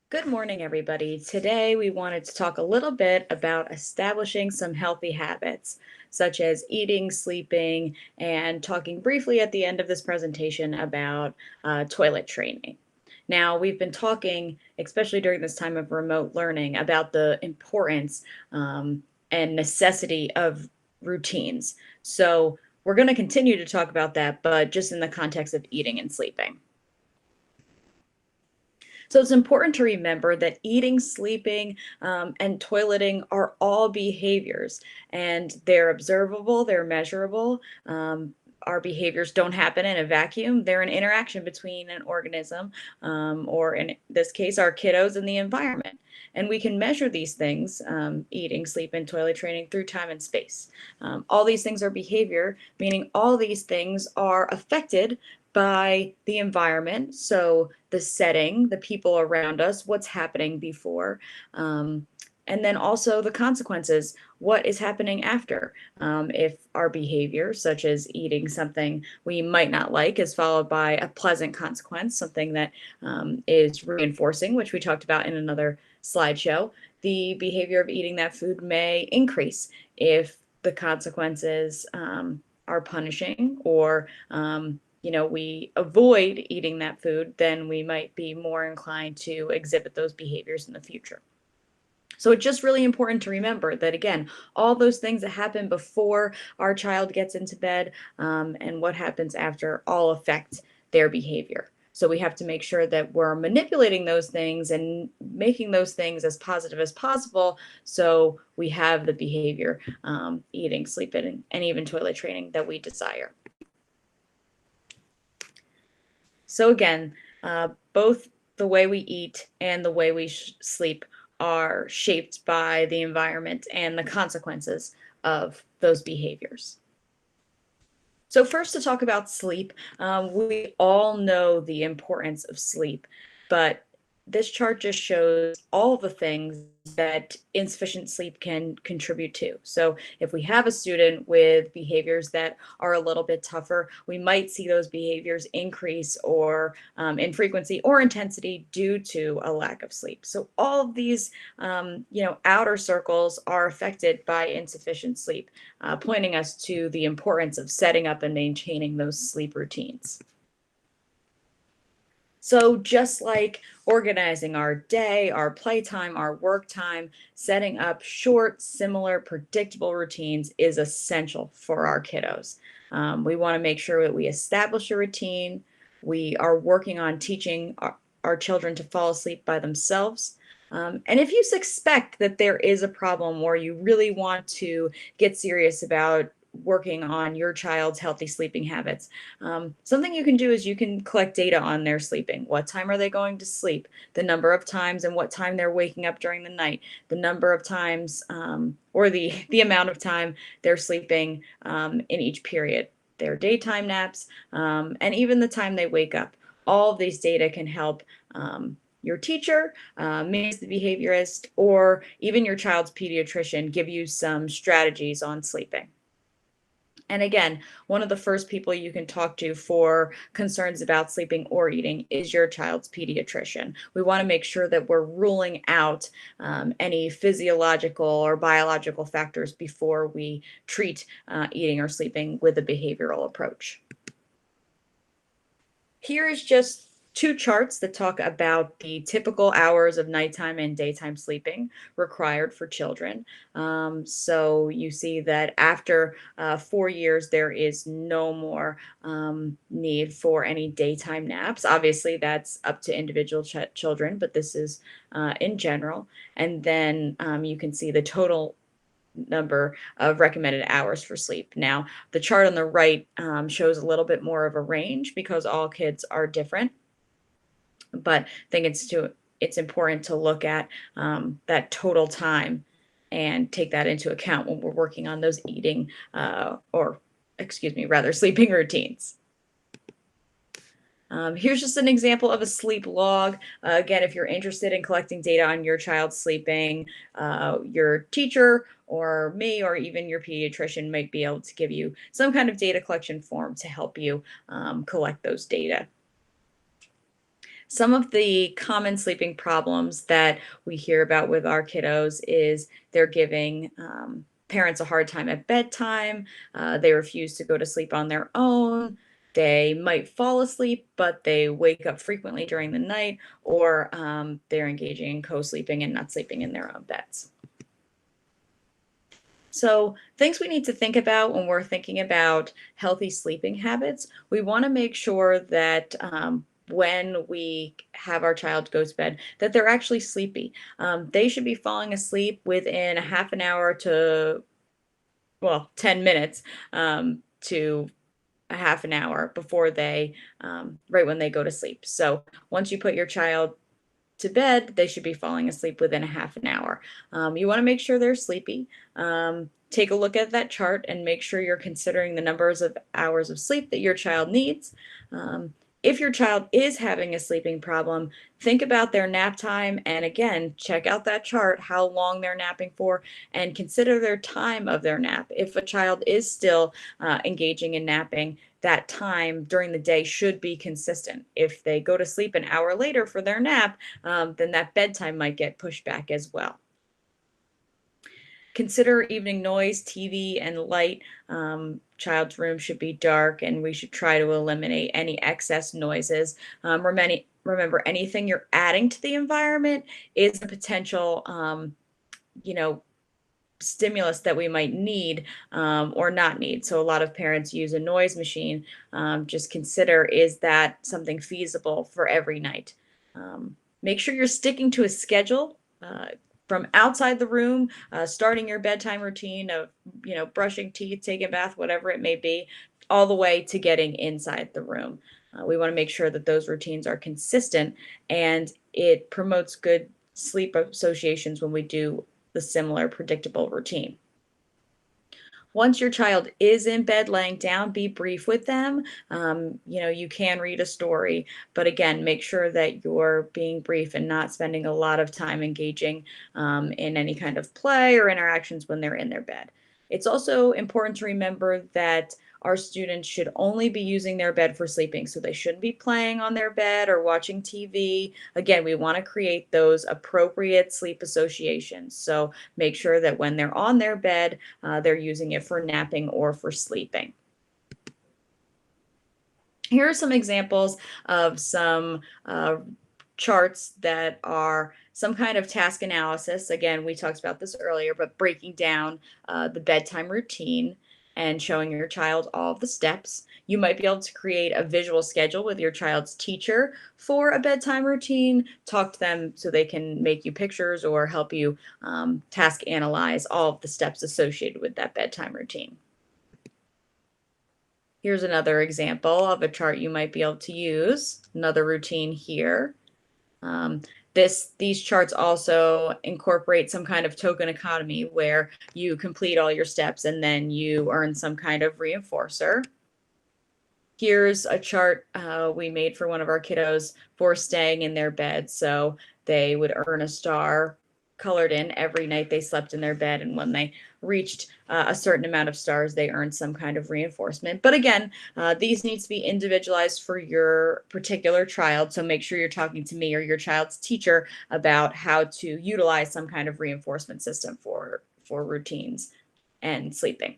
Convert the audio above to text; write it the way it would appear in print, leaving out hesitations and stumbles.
Good morning, everybody. Today we wanted to talk a little bit about establishing some healthy habits, such as eating, sleeping, and talking briefly at the end of this presentation about toilet training. Now, we've been talking, especially during this time of remote learning, about the importance and necessity of routines. So we're going to continue to talk about that, but just in the context of eating and sleeping. So it's important to remember that eating, sleeping, and toileting are all behaviors, and they're observable, they're measurable. Our behaviors don't happen in a vacuum. They're an interaction between an organism, or in this case, our kiddos and the environment. And we can measure these things, eating, sleep, and toilet training, through time and space. All these things are behavior, meaning all these things are affected by the environment. So the setting, the people around us, what's happening before, and then also the consequences, what is happening after. If our behavior, such as eating something we might not like, is followed by a pleasant consequence, something that is reinforcing, which we talked about in another slideshow, the behavior of eating that food may increase. If the consequences are punishing, or we avoid eating that food, then we might be more inclined to exhibit those behaviors in the future. So it's just really important to remember that, again, all those things that happen before our child gets into bed, and what happens after, all affect their behavior. So we have to make sure that we're manipulating those things and making those things as positive as possible, so we have the behavior, eating, sleeping, and even toilet training, that we desire. So again, both the way we eat and the way we sleep are shaped by the environment and the consequences of those behaviors. So first, to talk about sleep, we all know the importance of sleep, but this chart just shows all the things that insufficient sleep can contribute to. So if we have a student with behaviors that are a little bit tougher, we might see those behaviors increase, or in frequency or intensity, due to a lack of sleep. So all of these, outer circles are affected by insufficient sleep, pointing us to the importance of setting up and maintaining those sleep routines. So just like organizing our day, our playtime, our work time, setting up short, similar, predictable routines is essential for our kiddos. We want to make sure that we establish a routine. We are working on teaching our children to fall asleep by themselves. And if you suspect that there is a problem, or you really want to get serious about working on your child's healthy sleeping habits, something you can do is you can collect data on their sleeping. What time are they going to sleep? The number of times and what time they're waking up during the night. The number of times, or the amount of time they're sleeping in each period. Their daytime naps, and even the time they wake up. All of these data can help your teacher, maybe the behaviorist, or even your child's pediatrician give you some strategies on sleeping. And again, one of the first people you can talk to for concerns about sleeping or eating is your child's pediatrician. We want to make sure that we're ruling out any physiological or biological factors before we treat eating or sleeping with a behavioral approach. Here is just two charts that talk about the typical hours of nighttime and daytime sleeping required for children. So you see that after 4 years, there is no more need for any daytime naps. Obviously, that's up to individual children, but this is in general. And then you can see the total number of recommended hours for sleep. Now, the chart on the right shows a little bit more of a range, because all kids are different, but I think it's important to look at that total time and take that into account when we're working on those eating, or excuse me, rather, sleeping routines. Here's just an example of a sleep log. Again, if you're interested in collecting data on your child's sleeping, your teacher or me, or even your pediatrician, might be able to give you some kind of data collection form to help you collect those data. Some of the common sleeping problems that we hear about with our kiddos is they're giving parents a hard time at bedtime. They refuse to go to sleep on their own. They might fall asleep, but they wake up frequently during the night, or they're engaging in co-sleeping and not sleeping in their own beds. So, things we need to think about when we're thinking about healthy sleeping habits, we want to make sure that when we have our child go to bed, that they're actually sleepy. They should be falling asleep within a half an hour to, well, 10 minutes to a half an hour before they, right when they go to sleep. So, once you put your child to bed, they should be falling asleep within a half an hour. You want to make sure they're sleepy. Take a look at that chart and make sure you're considering the numbers of hours of sleep that your child needs. If your child is having a sleeping problem, think about their nap time and again, check out that chart, how long they're napping for, and consider their time of their nap. If a child is still engaging in napping, that time during the day should be consistent. If they go to sleep an hour later for their nap, then that bedtime might get pushed back as well. Consider evening noise, TV, and light. Child's room should be dark, and we should try to eliminate any excess noises. Remember, anything you're adding to the environment is a potential, you know, stimulus that we might need or not need. So a lot of parents use a noise machine. Just consider, is that something feasible for every night? Make sure you're sticking to a schedule from outside the room, starting your bedtime routine of, brushing teeth, taking a bath, whatever it may be, all the way to getting inside the room. We want to make sure that those routines are consistent and it promotes good sleep associations when we do the similar predictable routine. Once your child is in bed laying down, be brief with them. You can read a story, but again, make sure that you're being brief and not spending a lot of time engaging in any kind of play or interactions when they're in their bed. It's also important to remember that our students should only be using their bed for sleeping, so they shouldn't be playing on their bed or watching TV. Again, we want to create those appropriate sleep associations. So make sure that when they're on their bed, they're using it for napping or for sleeping. Here are some examples of some charts that are some kind of task analysis. Again, we talked about this earlier, but breaking down the bedtime routine and showing your child all of the steps. You might be able to create a visual schedule with your child's teacher for a bedtime routine. Talk to them so they can make you pictures or help you task analyze all of the steps associated with that bedtime routine. Here's another example of a chart you might be able to use. Another routine here. These charts also incorporate some kind of token economy where you complete all your steps and then you earn some kind of reinforcer. Here's a chart we made for one of our kiddos for staying in their bed. So they would earn a star colored in every night they slept in their bed, and when they reached a certain amount of stars, they earned some kind of reinforcement. But again, these need to be individualized for your particular child, so make sure you're talking to me or your child's teacher about how to utilize some kind of reinforcement system for routines and sleeping.